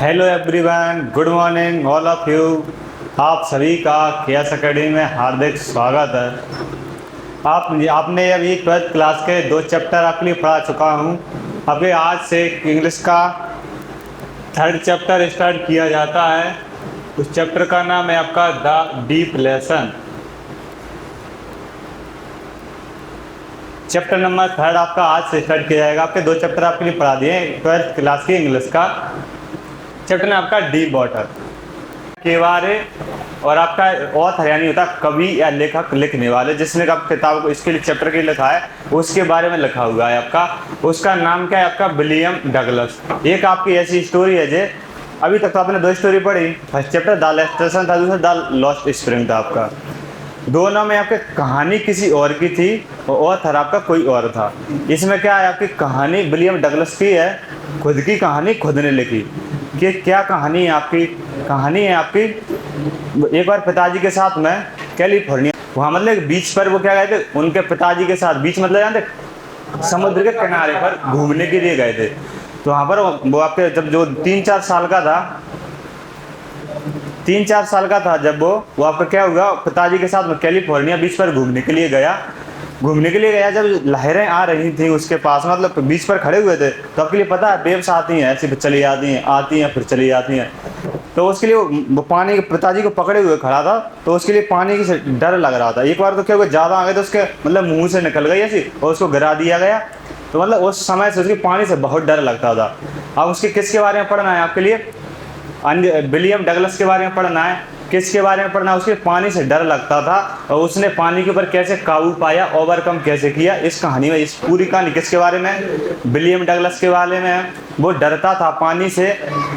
Hello everyone, good morning all of you. आप सभी का केएस अकेडमी में हार्दिक स्वागत है। आपने अभी 12th क्लास के 2 चैप्टर आपके लिए पढ़ा चुका हूँ। अभी आज से इंग्लिश का 3rd चैप्टर स्टार्ट किया जाता है। उस चैप्टर का नाम है आपका the deep lesson. Chapter number 3rd आपका आज से स्टार्ट किया जाएगा। आपके 2 चैप्टर आपके लिए पढ़ा दिए 12th क्लास की इंग्लिश का। चैप्टर में आपका डीप वाटर के बारे और आपका ऑथर यानी होता कवि या लेखक, लिखने वाले जिसने का किताब को इसके लिए चैप्टर के लिखा है उसके बारे में लिखा हुआ है आपका। उसका नाम क्या है आपका? William Douglas. एक आपकी ऐसी स्टोरी है जो अभी तक तो आपने 2 स्टोरी पढ़ी। First chapter the last station था, दूसरा द लॉस्ट स्प्रिंग था आपका। दोनों में आपकी कहानी किसी और की थी और ऑथर आपका कोई और था। इसमें क्या है आपकी कहानी विलियम डगलस की है, खुद की कहानी खुद ने लिखी। कि क्या कहानी है आपकी? कहानी है आपकी एक बार पिताजी के साथ में कैलिफोर्निया, वहाँ मतलब बीच पर वो क्या गए थे उनके पिताजी के साथ। बीच मतलब जानते समुद्र के किनारे पर घूमने के लिए गए थे। तो वहाँ पर वो आपके जब जो 3-4 साल का था, 3-4 साल का था जब वो आपका क्या हुआ, पिताजी के साथ में कैलिफोर्निया बीच पर घूमने के लिए गया। जब लहरें आ रही थी उसके पास, मतलब बीच पर खड़े हुए थे। तो आपके लिए पता है वेव्स आती हैं, ऐसी चली आती हैं फिर चली जाती हैं। तो उसके लिए वो पानी के पिताजी को पकड़े हुए खड़ा था। तो उसके लिए पानी से डर लग रहा था। एक बार तो क्या हुआ, ज़्यादा आ गए तो उसके मतलब मुंह से निकल गई ऐसी और उसको गिरा दिया गया। तो मतलब उस समय से उसके पानी से बहुत डर लगता था। अब उसके किसके बारे में पढ़ना है आपके लिए? विलियम डगलस के बारे में पढ़ना है। किसके बारे में पढ़ना? उसके पानी से डर लगता था और उसने पानी के ऊपर कैसे काबू पाया, ओवरकम कैसे किया। इस कहानी में इस पूरी कहानी किसके बारे में? विलियम डगलस के बारे में है। वो डरता था पानी से।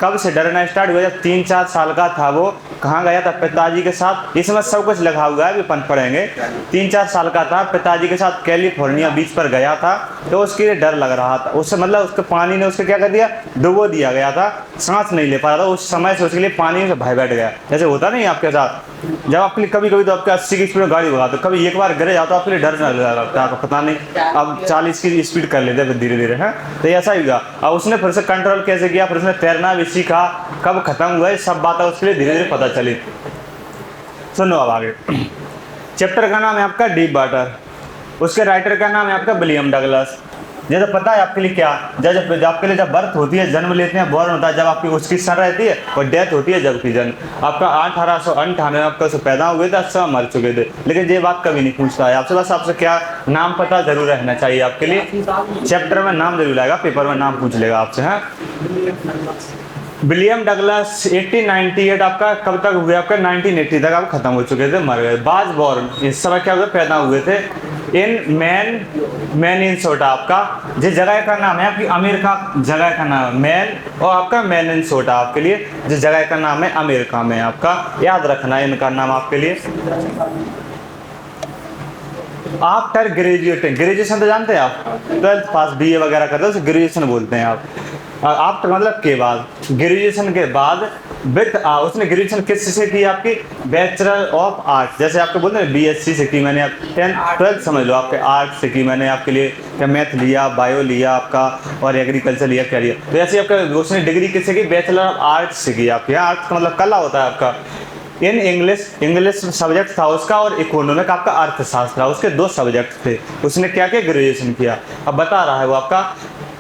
कब से डरना स्टार्ट हुआ? जब 3-4 साल का था। वो कहाँ गया था? पिताजी के साथ। इसमें सब कुछ लिखा हुआ है, भी पढ़ेंगे। 3-4 साल का था, पिताजी के साथ कैलिफोर्निया बीच पर गया था। तो उसके लिए डर लग रहा था। उससे मतलब उसके पानी ने उसको क्या कर दिया, डुबो दिया गया था। सांस नहीं ले पा रहा था। उस समय से उसके लिए पानी से भय बैठ गया। जैसे होता नहीं आपके साथ, जब आपके लिए कभी कभी तो आपके 80 की स्पीड में गाड़ी भगाते, कभी एक बार गिरे जाता, आपके लिए डर लगता है, आपको पता नहीं अब 40 की स्पीड कर लेते फिर धीरे धीरे है। तो ऐसा ही हुआ। अब उसने फिर से कंट्रोल कैसे किया, फिर उसने तैरना भी सीखा। कब खत्म हुआ सब बातें उसके लिए धीरे धीरे पता चली। सुनो अब आगे। चैप्टर का नाम है आपका डीप वाटर। उसके राइटर का नाम है आपका विलियम डगलस। ये तो पता है आपके लिए क्या, जब आपके लिए जब बर्थ होती है, जन्म लेते हैं, बॉर्न होता है, जब आपकी उसकी सन रहती है और डेथ होती है जबकि जन्म आपका 1898 में आपका से पैदा हुए थे, 80 मर चुके थे। लेकिन ये बात कभी नहीं पूछता है आपसे। बस आपसे क्या नाम पता जरूर रहना चाहिए आपके लिए। चैप्टर में नाम जरूर आएगा, पेपर में नाम पूछ लेगा आपसे। है विलियम डगलस 1898 आपका कब तक हुए? आपका 1980 तक आप खत्म हो चुके थे, मर गए। बाज बॉर्न इस समय क्या हुए, पैदा हुए थे इन मैनिनसोटा। आपका जिस जगह का नाम है आपकी अमेरिका, जगह का नाम है मैन और आपका मैनिनसोटा। आपके लिए जिस जगह का नाम है अमेरिका में, आपका याद रखना है इनका नाम आपके लिए। आफ्टर ग्रेजुएशन तो जानते हैं आप, 12th पास BA वगैरह करते हैं उसे ग्रेजुएशन बोलते हैं आप। आफ्टर मतलब के बाद, ग्रेजुएशन के बाद विद उसने ग्रेजुएशन किस से की आपकी? Bachelor of arts. जैसे आपको बोलते हैं BSc से की मैंने, 10th-12th समझ लो आपके आर्ट्स से की मैंने आपके लिए। क्या मैथ लिया, बायो लिया आपका और एग्रीकल्चर लिया, क्या लिया। तो ऐसे आपका उसने डिग्री किससे की? बैचलर ऑफ आर्ट्स से की आपकी। आर्ट्स का मतलब कला होता है आपका। इन इंग्लिश सब्जेक्ट था उसका और इकोनॉमिक आपका अर्थशास्त्र। उसके 2 सब्जेक्ट थे। उसने क्या किया? ग्रेजुएशन किया। अब बता रहा है वो आपका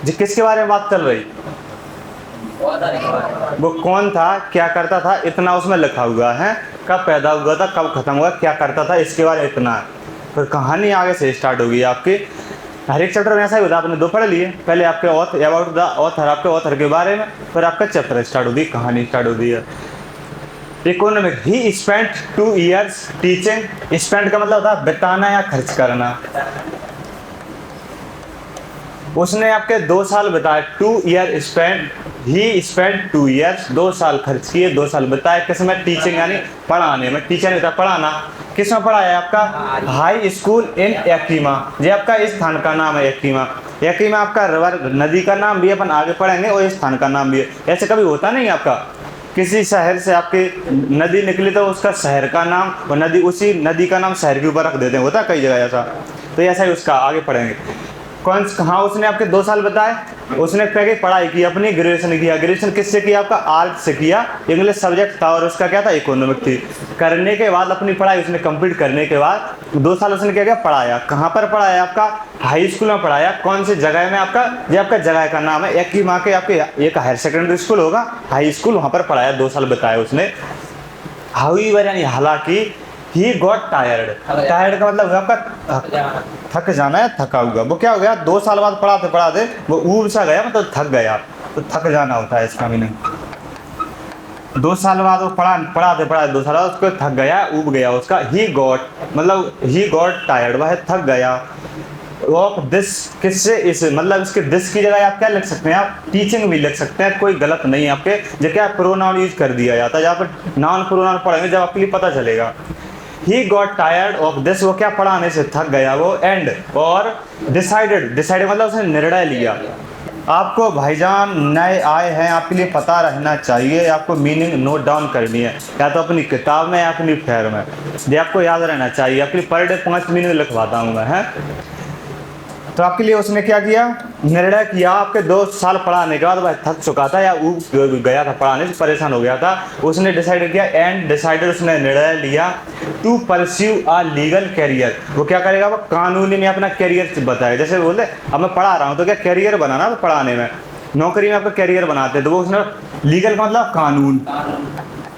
किसके बारे में बात चल रही, वो कौन था, क्या करता था, इतना उसमें लिखा हुआ है। कब पैदा हुआ था, कब खत्म हुआ, क्या करता था, इसके बारे में इतना है। फिर कहानी आगे से स्टार्ट होगी आपकी। हर एक चैप्टर में ऐसा ही होता है। आपने 2 पढ़ लिए, पहले आपके ऑथर, अबाउट द ऑथर, आपके ऑथर के बारे में, फिर आपका चैप्टर स्टार्ट होती है, कहानी स्टार्ट होती है। इकोनॉमिक, ही स्पेंट 2 years टीचिंग। स्पेंड का मतलब होता है बिताना या खर्च करना। उसने आपके 2 साल बताए, 2 year स्पेंड, ही स्पेंड 2 years, 2 साल खर्च किए, 2 साल बताए किसमें? टीचिंग यानी पढ़ाने में। टीचर नहीं था, पढ़ाना। किसमें पढ़ाया आपका? High school in Yakima. ये आपका इस स्थान का नाम है यकीमा। यकीमा आपका रिवर नदी का नाम भी अपन आगे पढ़ेंगे और इस स्थान का नाम भी है। ऐसे कभी होता नहीं आपका किसी शहर से आपके नदी निकली तो उसका शहर का नाम और नदी, उसी नदी का नाम शहर के ऊपर रख देते हैं, होता है कई जगह ऐसा। तो ऐसा ही उसका आगे पढ़ेंगे। कहाँ उसने आपके 2 साल बताए? उसने क्या की पढ़ाई की, अपनी ग्रेजुएशन किया। ग्रेजुएशन किससे किया? आपका आर्ट से किया, इंग्लिश सब्जेक्ट था और उसका क्या था? इकोनॉमिक थी। करने के बाद अपनी पढ़ाई उसने कंप्लीट करने के बाद 2 साल उसने क्या किया? पढ़ाया। कहाँ पर पढ़ाया? आपका हाई स्कूल में पढ़ाया। कौन सी जगह में? आपका ये आपका जगह का नाम है, एक ही वहाँ के आपके एक हायर सेकेंडरी स्कूल होगा, हाई स्कूल, वहाँ पर पढ़ाया। 2 साल बताया उसने। हाउएवर यानी हालांकि, ही गॉट टायर्ड। टायर्ड का मतलब आपका थक जाना है, थका हुआ। वो क्या हो गया? 2 साल बाद पढ़ाते पढ़ाते वो ऊब सा गया, मतलब थक गया। तो थक जाना होता है इसका मीनिंग। 2 साल बाद वो पढ़ाते पढ़ाते 2 साल बाद उसको थक गया, ऊब गया उसका। ही गॉट मतलब ही गॉट टायर्ड, वह थक गया। ऑफ दिस, किससे? इस, मतलब इसके दिस की जगह आप क्या लिख सकते हैं? आप टीचिंग भी लिख सकते हैं, कोई गलत नहीं है आपके। जो क्या प्रोनाउन यूज कर दिया जाता है, जहाँ पर नाउन प्रोनाउन पढ़ेंगे जब आपके लिए पता चलेगा। He got tired of this, वो क्या? पढ़ाने से थक गया वो। एंड और डिसाइडेड, डिसाइडेड मतलब उसने निर्णय लिया। आपको भाईजान नए आए हैं, आपके लिए पता रहना चाहिए, आपको मीनिंग नोट डाउन करनी है, या तो अपनी किताब में या अपनी फेयर में। ये आपको याद रहना चाहिए। आपके लिए पर डे 5 मीनिंग लिखवाता हूँ मैं, है। तो आपके लिए उसने क्या किया? निर्णय किया। आपके 2 साल पढ़ाने के बाद वह थक चुका था या ऊब गया था, पढ़ाने से परेशान हो गया था। उसने डिसाइड किया, एंड डिसाइडेड, उसने निर्णय लिया to pursue a legal career. वो क्या करेगा? वो कानूनी में अपना कैरियर बताएगा। जैसे बोलते अब मैं पढ़ा रहा हूँ तो क्या कैरियर बनाना, तो पढ़ाने में, नौकरी में आपका कैरियर बनाते हैं, तो वो उसने लीगल का मतलब कानून,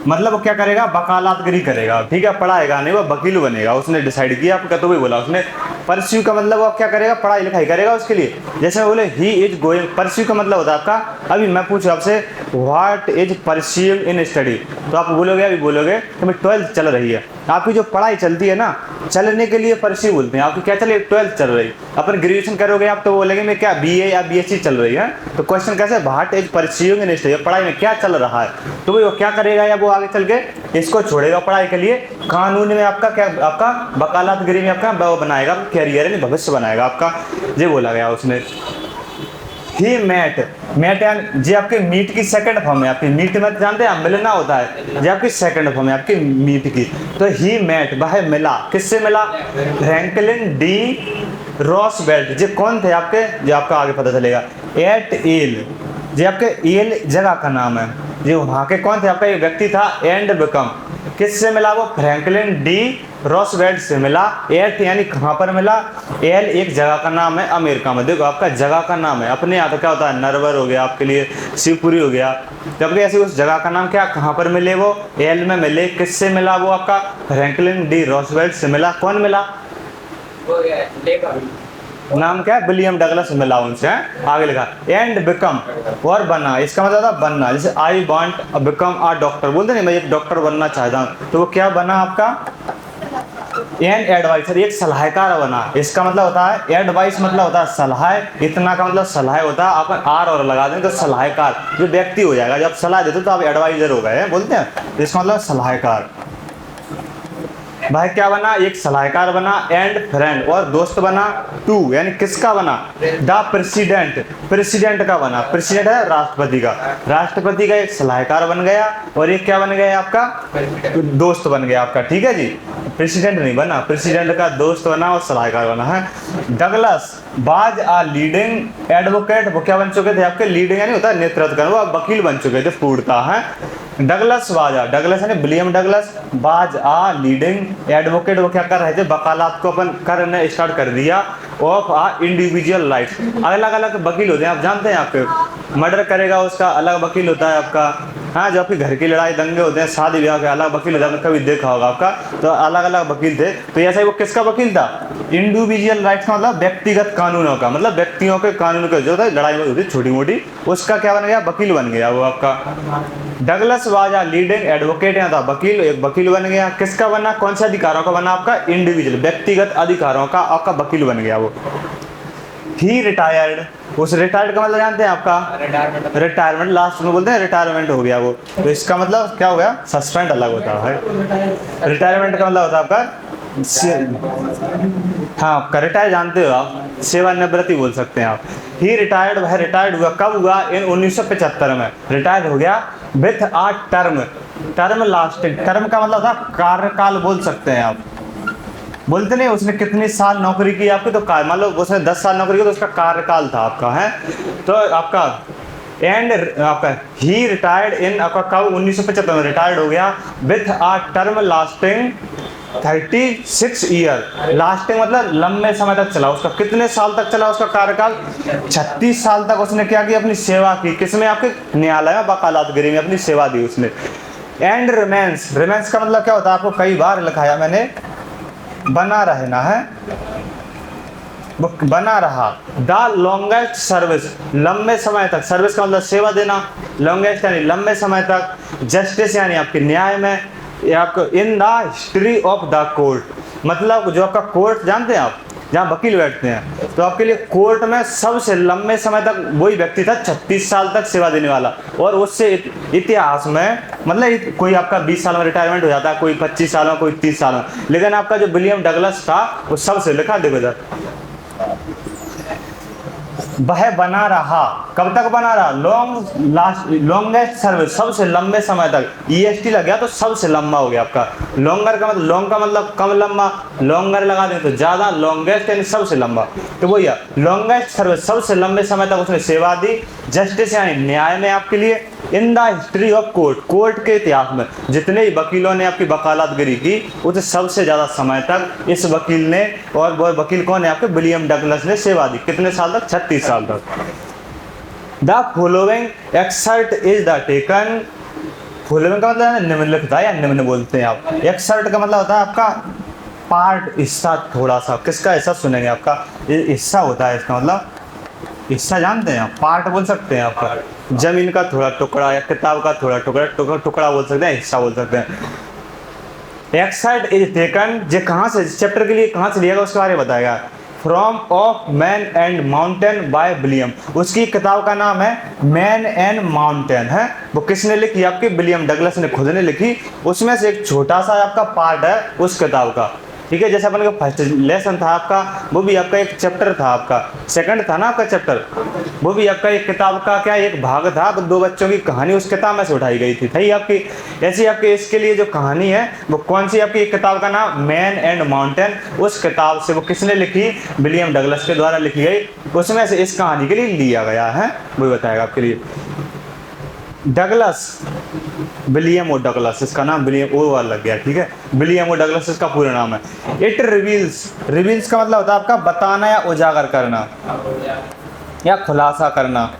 मतलब वो क्या करेगा? वकालतगिरी करेगा, ठीक है। पढ़ाएगा नहीं, वो वकील बनेगा। उसने डिसाइड किया। आपका तो वही बोला उसने। परस्यू का मतलब वो क्या करेगा? पढ़ाई लिखाई करेगा उसके लिए। जैसे बोले ही इज गोइंग, परस्यू का मतलब होता है आपका, अभी मैं पूछूं आपसे what is pursuing in study, तो आप बोलोगे, अभी बोलोगे कि मैं 12th चल रही है। आपकी जो पढ़ाई चलती है ना, चलने के लिए परस्यू बोलते हैं। आपकी क्या चल रही है? 12th चल रही। अपन ग्रेजुएशन करोगे आप तो बोलेंगे मैं क्या BA या BSc चल रही है। तो क्वेश्चन कैसे? What is pursuing in study, पढ़ाई में क्या चल रहा है। तो वो क्या करेगा? या वो आगे चल के इसको छोड़ेगा पढ़ाई के लिए, कानून में आपका क्या, आपका वकालतगिरी में आपका वो बनाएगा, कैरियर यानी भविष्य बनाएगा आपका। ये बोला गया उसने। ही मेट, मेट यानी जी आपके मीट की सेकंड फॉर्म है। आपकी मीट में जानते हैं मिलना होता है, जी आपकी सेकंड फॉर्म है आपकी मीट की। तो ही मेट, वह मिला। किससे मिला? Franklin D Roosevelt. जी कौन थे आपके? जो आपका आगे पता चलेगा। एट एल, जी आपके एल जगह का नाम है। जी वहाँ के कौन थे? आपका एक व्यक्ति था। एंड बिकम, किससे मिला? वो फ्रैंकलिन डी रूजवेल्ट से मिला। एट यानी कहाँ पर मिला? एल एक जगह का नाम है अमेरिका में। देखो आपका जगह का नाम है, अपने यहाँ तो क्या होता है? नरवर हो गया आपके लिए, शिवपुरी हो गया। जबकि ऐसे उस जगह का नाम क्या, कहाँ पर मिले? वो एल में मिले। किससे मिला? वो आपका फ्रैंकलिन डी रूजवेल्ट से मिला। कौन मिला? नाम क्या है? विलियम डगलस मिला उनसे। आगे लिखा एंड बिकम, और बना। इसका मतलब था बनना। जैसे I want become a doctor, बोलते नहीं मैं एक डॉक्टर बनना चाहता हूँ, तो वो क्या बना आपका? एन एडवाइजर, एक सलाहकार बना। इसका मतलब होता है एडवाइस, मतलब होता है सलाह। इतना का मतलब सलाह होता है। आप आर और लगा दें तो सलाहकार जो व्यक्ति हो जाएगा। जब सलाह देते तो आप एडवाइजर हो गए, बोलते हैं। इसका मतलब सलाहकार। भाई क्या बना? एक सलाहकार बना। एंड फ्रेंड, और दोस्त बना। टू यानी किसका बना? द प्रेसिडेंट, प्रेसिडेंट का बना। प्रेसिडेंट है राष्ट्रपति का। राष्ट्रपति का एक सलाहकार बन गया और एक क्या बन गया? आपका दोस्त बन गया आपका, ठीक है जी। प्रेसिडेंट नहीं बना, प्रेसिडेंट का दोस्त बना और सलाहकार बना है। डगलस बाज आ लीडिंग एडवोकेट, वो क्या बन चुके थे? आपके लीडिंग यानी होता है नेतृत्व करना, वो वकील बन चुके थे पूर्णतः है। डगलस बाजा, डगलस यानी विलियम डगलस, बाज आ लीडिंग एडवोकेट, वो क्या कर रहे थे? वकालत को अपन करना स्टार्ट कर दिया। ऑफ आ इंडिविजुअल राइट्स, अलग अलग वकील होते हैं, आप जानते हैं। आपके मर्डर करेगा उसका अलग वकील होता है आपका, हाँ। जो आपके घर की लड़ाई दंगे होते हैं, शादी ब्याह के अलग वकील होता है, कभी देखा होगा आपका। तो अलग अलग वकील थे। तो ऐसा ही वो किसका वकील था? इंडिविजुअल राइट्स का मतलब व्यक्तिगत कानूनों का, मतलब व्यक्तियों के कानून का जो था लड़ाई होती थी छोटी मोटी, उसका क्या बन गया? वकील बन गया वो आपका। Douglas was a leading advocate, यहाँ था वकील, एक वकील बन गया। किसका बना? कौन से अधिकारों का बना? आपका इंडिविजुअल, व्यक्तिगत अधिकारों का आपका वकील बन गया वो। ही रिटायर्ड, उस रिटायर्ड का मतलब जानते हैं आपका? रिटायरमेंट, लास्ट में बोलते हैं रिटायरमेंट हो गया वो। तो इसका मतलब क्या हो गया? सस्पेंड अलग होता है। रिटायरमेंट का मतलब होता है आपका हाँ, रिटायर जानते हो आप, सेवानिवृत्ति बोल सकते हैं आप। ही रिटायर्ड, वह रिटायर्ड हुआ कब हुआ? इन 1975 में रिटायर हो गया। With a term, term lasting, term का मतलब था कार्यकाल बोल सकते हैं आप। बोलते नहीं उसने कितने साल नौकरी की आपकी, तो मान लो उसने 10 साल नौकरी की तो उसका कार्यकाल था आपका है। तो आपका एंड आपका ही रिटायर्ड इन आपका कब 1975 में रिटायर्ड हो गया with a term lasting 36 year. Lasting मतलब लंबे समय तक चला, उसका कितने साल तक चला उसका कार्यकाल, 36 साल तक उसने क्या किया, अपनी सेवा की, किसमें, आपके न्यायालय में वकालतगिरी में अपनी सेवा दी उसने। एंड रिमेंस, रिमेंस का मतलब क्या होता है, आपको कई बार लिखाया मैंने, बना रहना है, बना रहा। द लॉन्गेस्ट सर्विस, लंबे समय तक, सर्विस का मतलब सेवा देना, लॉन्गेस्ट यानी लंबे समय तक, जस्टिस यानी आपके न्याय में, या आपको in the history of the court, मतलब जो आपका कोर्ट जानते हैं आप, जहाँ वकील बैठते हैं, तो आपके लिए कोर्ट में सबसे लंबे समय तक वही व्यक्ति था, 36 साल तक सेवा देने वाला। और उससे इतिहास में मतलब कोई आपका 20 साल में रिटायरमेंट हो जाता है, कोई 25 साल में, कोई 30 साल में, लेकिन आपका जो विलियम डगलस था वो सबसे लिखा, देखो इधर, वह बना रहा, कब तक बना रहा, लॉन्गेस्ट सर्विस, सबसे लंबे समय तक, EST लग गया तो सबसे लंबा हो गया आपका। लॉन्गर का मतलब, लॉन्ग का मतलब कम लंबा, लॉन्गर लगा दें तो ज्यादा, लॉन्गेस्ट यानी सबसे लंबा, तो वही है लॉन्गेस्ट सर्विस, सबसे लंबे समय तक उसने सेवा दी, जस्टिस यानी न्याय में आपके लिए, in the history of court, court के इतिहास में जितने ही वकीलों ने आपकी वकालतगिरी की उससे सबसे ज्यादा समय तक इस वकील ने, और वो वकील कौन है आपके, विलियम डगलस ने सेवा दी, कितने साल तक, 36 साल तक। The following exert is the taken, following का मतलब निम्नलिखित है या निम्न बोलते हैं आप, एक्सर्ट का मतलब होता है आपका पार्ट, हिस्सा, थोड़ा सा, किसका हिस्सा सुनेंगे, आपका हिस्सा होता है इसका मतलब, हिस्सा जानते हैं आप, पार्ट बोल सकते हैं आपका, जमीन का थोड़ा टुकड़ा या किताब का थोड़ा टुकड़ा, टुकड़ा बोल सकते हैं, हिस्सा बोल सकते हैं। एक्सर्ट इज टेकन, ये कहाँ से, चैप्टर के लिए कहाँ से लिया गया उसके बारे में बताएगा, from of man and mountain by William, उसकी किताब का नाम है मैन एंड माउंटेन है, वो किसने लिखी, आपके विलियम डगलस ने खुद ने लिखी, उसमें से एक छोटा सा आपका पार्ट है उस किताब का, ठीक है। जैसे अपन का फर्स्ट लेसन था आपका, वो भी आपका एक चैप्टर था, आपका सेकंड था ना आपका चैप्टर, वो भी आपका एक किताब का क्या एक भाग था, तो 2 बच्चों की कहानी उस किताब में से उठाई गई थी आपकी। ऐसी आपकी इसके लिए जो कहानी है वो कौन सी, आपकी एक किताब का नाम मैन एंड माउंटेन, उस किताब से, वो किसने लिखी, विलियम डगलस के द्वारा लिखी गई, उसमें से इस कहानी के लिए लिया गया है, वो बताएगा आपके लिए। डगलस, विलियम ओ डगलस, इसका नाम विलियम ओ वाला लग गया, ठीक है, विलियम ओ डगलस इसका पूरा नाम है। इट रिवील्स, रिवील्स का मतलब होता है आपका बताना या उजागर करना या खुलासा करना,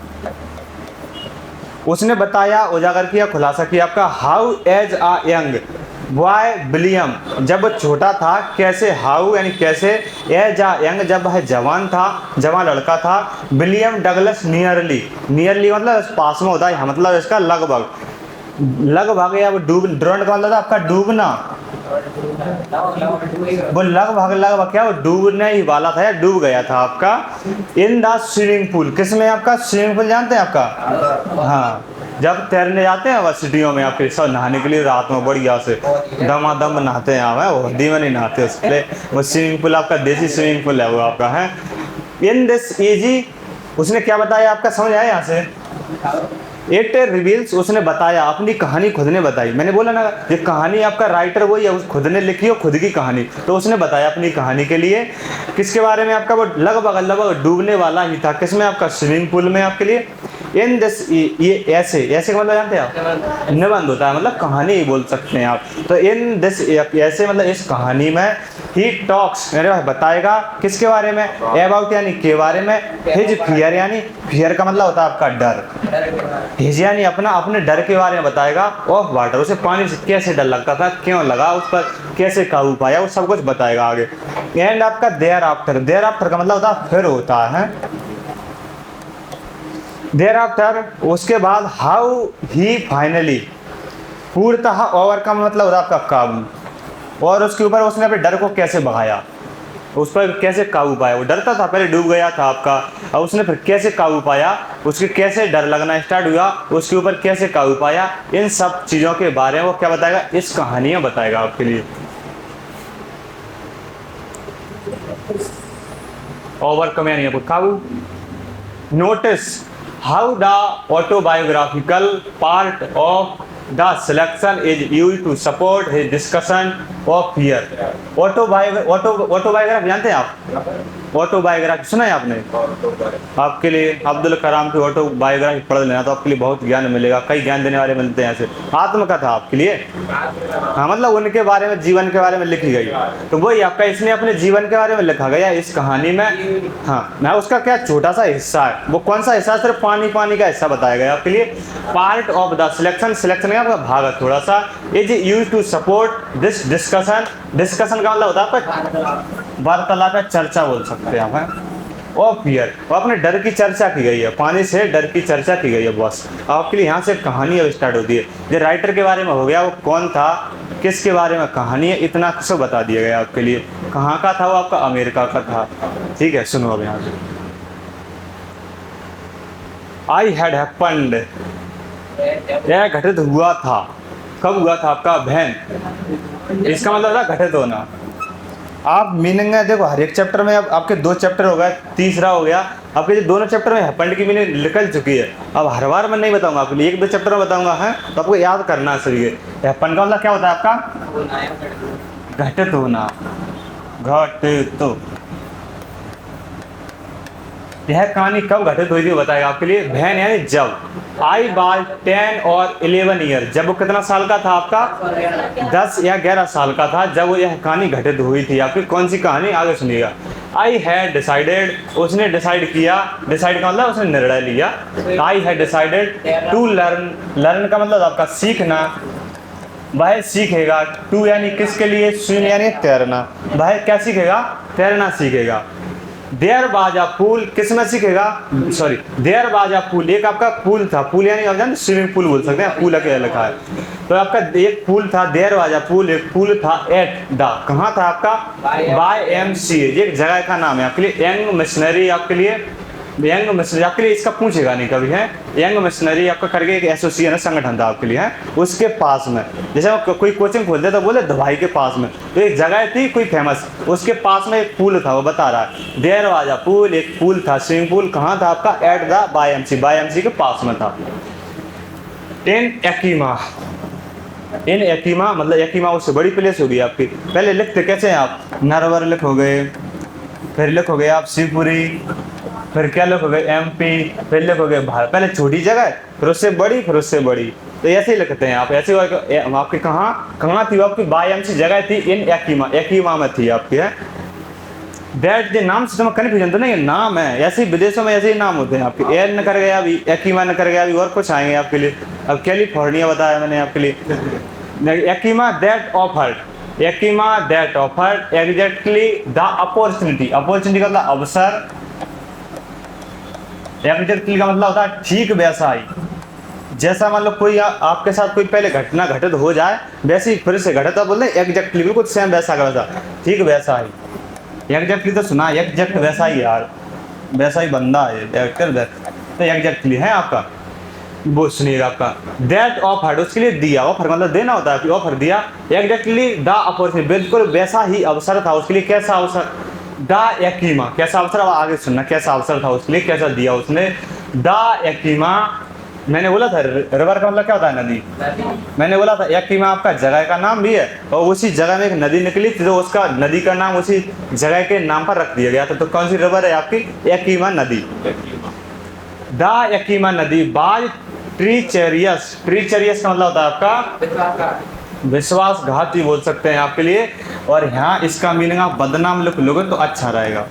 उसने बताया, उजागर किया, खुलासा किया आपका। How as a young boy William, जब वो छोटा था, कैसे, हाउ यानी कैसे, एज आ यंग जब वह जवान था, जवान लड़का था, विलियम डगलस नियरली, नियरली मतलब पास में होता है, मतलब इसका लगभग, लगभग या वो डूब, ड्रोन का मतलब आपका डूबना, वो लगभग लगभग क्या वो डूबने ही वाला था या डूब गया था आपका, इन द स्विमिंग पूल, किसमें, आपका स्विमिंग पूल जानते हैं आपका, हाँ, जब तैरने जाते हैं सिटियों में आपके सब नहाने के लिए रात में बढ़िया से दमादम नहाते हैं आप, होदी में नहीं नहाते उसके, वो स्विमिंग पूल आपका देसी स्विमिंग पूल है वो आपका है। इन दिस इजी, उसने क्या बताया आपका, समझ आया यहाँ से, इट रिवील्स, उसने बताया, अपनी कहानी खुद ने बताई, मैंने बोला ना ये कहानी आपका राइटर वही है, उस खुद ने लिखी हो, खुद की कहानी, तो उसने बताया अपनी कहानी के लिए, किसके बारे में, आपका वो लगभग लगभग डूबने वाला ही था, किसमें, आपका स्विमिंग पूल में आपके लिए। इन दिस, ये ऐसे, ऐसे का मतलब जानते हैं आप, निबंध होता है, मतलब कहानी ही बोल सकते हैं आप, तो इन दिस, ऐसे मतलब इस कहानी में, ही टॉक्स मेरे भाई बताएगा, किसके बारे में, अबाउट यानी के बारे में, हिज फियर यानी, फियर का मतलब होता है आपका डर, हिज यानी अपना, अपने डर के बारे में बताएगा, ऑफ वाटर, उसे पानी से कैसे डर लगता था, क्यों लगा, उस पर कैसे काबू पाया, वो सब कुछ बताएगा आगे। एंड आपका देयर आफ्टर, देयर आफ्टर का मतलब होता है फिर होता है, देयर आफ्टर उसके बाद, हाउ ही फाइनली, पूर्णतः ओवरकम मतलब होता है आपका काबू, और उसके ऊपर उसने अपने डर को कैसे भगाया, उस पर कैसे काबू पाया, वो डरता था पहले, डूब गया था आपका, और उसने फिर कैसे काबू पाया, उसके कैसे डर लगना स्टार्ट हुआ, उसके ऊपर कैसे काबू पाया, इन सब चीज़ों के बारे में वो क्या बताएगा, इस कहानी में बताएगा आपके लिए। ओवरकम यानी आपको काबू। Notice how the autobiographical part of the selection is used to support his discussion of fear. Autobiography जानते हैं आप? ऑटोबायोग्राफी सुना है आपने? आपके लिए अब्दुल कलाम की ऑटोबायोग्राफी पढ़ लेना तो आपके लिए बहुत ज्ञान मिलेगा, कई ज्ञान देने वाले मिलते हैं ऐसे। आत्मकथा आपके लिए, हाँ मतलब उनके बारे में, जीवन के बारे में लिखी गई, तो वही आपका इसने अपने जीवन के बारे में लिखा गया इस कहानी में। हाँ मैं उसका क्या छोटा सा हिस्सा है, वो कौन सा हिस्सा, सिर्फ पानी का हिस्सा बताया गया आपके लिए। पार्ट ऑफ द सिलेक्शन का आपका भाग है थोड़ा सा, is use to support this discussion. Discussion का मतलब होता है आपका वार्तालाप या चर्चा बोल सकते हैं आप। ऑफ फियर, और अपने डर की चर्चा की गई है, पानी से डर की चर्चा की गई है बस आपके लिए। यहाँ से कहानी अब स्टार्ट होती है। जो राइटर के बारे में हो गया, वो कौन था, किसके बारे में कहानी है, इतना सब बता दिया गया आपके लिए। कहाँ का था वो, आपका अमेरिका का था। ठीक है, सुनो अब यहाँ से। आई हैड हैपेंड, यह घटित हुआ था। कब हुआ था आपका? बहन, इसका मतलब था घटित होना। आप मीनिंग है देखो, हर एक चैप्टर में अब आपके 2 चैप्टर हो गए, तीसरा हो गया आपके। जो दोनों चैप्टर में हैपेंड की मीनिंग निकल चुकी है, अब हर बार मैं नहीं बताऊंगा आपके लिए, 1-2 चैप्टर में बताऊंगा है, तो आपको याद करना है सही है। हैपेंड का मतलब क्या होता है आपका? घटित होना, घटित। तो यह कहानी कब घटित हुई थी बताएगा आपके लिए। बहन यानी जब। आई वाज 10 और 11 ईयर, जब वो कितना साल का था आपका? 10 या 11 साल का था जब यह कहानी घटित हुई थी आपकी। कौन सी कहानी, आगे सुनिएगा। आई हैड डिसाइडेड, उसने डिसाइड किया, डिसाइड का मतलब उसने निर्णय लिया। I had decided to learn, learn का मतलब आपका सीखना, वह सीखेगा। टू यानी किसके लिए? स्विम यानी तैरना, वह क्या सीखेगा? तैरना सीखेगा। देयर वाज अ पूल, किस में सीखेगा? Sorry, there was a pool, एक आपका पूल था। पूल यानी आप जानते स्विमिंग पूल बोल सकते हैं, पूल अकेला लिखा है। तो आपका एक पूल था, देयर वाज अ पूल, एक पूल था एट द, कहाँ था आपका? YMCA, ये एक जगह का नाम है आपके लिए। यंग मिशनरी आपके लिए, यंग मिशनरी आपके लिए इसका पूछेगा नहीं कभी है। यंग मिशनरी आपका करके एक एसोसिएशन है, संगठन था आपके लिए है, उसके पास में। जैसे कोई कोचिंग खोलते तो बोले दवाई के पास में, तो एक जगह थी कोई फेमस, उसके पास में एक पूल था, वो बता रहा है। देयर वाज अ पूल, एक पूल था, स्विमिंग पूल, कहाँ था आपका? एट द YMCA के पास में था। इन एकीमा, इन एकीमा मतलब एकीमा उससे बड़ी प्लेस होगी आपकी। पहले लिखते कैसे हैं आप? नरवर लिखोगे, फिर लिखोगे आप शिवपुरी, फिर क्या लिखोगे? MP, फिर लिखोगे भारत। पहले छोटी जगह, फिर उससे बड़ी, फिर उससे बड़ी, तो ऐसे ही लिखते हैं आप। ऐसे आपके कहाँ थी आपकी? YMCA जगह थी इन एकीमा, एकीमा में थी आपकी है। दैट के नाम से तुम्हें कन्फ्यूजन तो नहीं, नाम है ऐसे, विदेशों में ऐसे ही नाम होते हैं आपके। एल न कर गया अभी, एकीमा न कर गया अभी, और कुछ आएंगे आपके लिए। अब कैलिफोर्निया बताया मैंने आपके लिए। Yakima that offered, Yakima that offered exactly the opportunity, opportunity का मतलब अवसर, एग्जैक्टली का मतलब होता है ठीक वैसा ही। जैसा मतलब कोई आपके साथ कोई पहले घटना घटित हो जाए, वैसे ही फिर से घटित, आप बोलते हैं एग्जैक्टली, बिल्कुल सेम वैसा का वैसा, ठीक वैसा ही। एग्जैक्टली तो सुना, एग्जैक्ट वैसा ही यार, वैसा ही बंदा है एक्टर, तो एग्जैक्टली है आपका। वो सुनिएगा आपका दैट ऑफर्ड, उसके लिए दिया, ऑफर मतलब देना होता है, ऑफर दिया। एग्जैक्टली द अपॉर्चुनिटी, बिल्कुल वैसा ही अवसर था उसके लिए। कैसा अवसर? द एकीमा, कैसा अवसर? अब आगे सुनना, कैसा अवसर था उसके लिए, कैसा दिया उसने। द एकीमा, मैंने बोला था रिवर का मतलब क्या होता है? नदी। मैंने बोला था एकीमा आपका जगह का नाम भी है, और उसी जगह में एक नदी निकली थी, तो उसका नदी का नाम उसी जगह के नाम पर रख दिया गया था। तो कौन सी रिवर है आपकी? एकीमा नदी। द एकीमा नदी बाज ट्रीचेरियस, ट्रीचेरियस का मतलब होता है आपका विश्वासघाती बोल सकते हैं आपके लिए। और यहाँ इसका मीनिंग आप बदनाम लिख लोगे तो अच्छा रहेगा।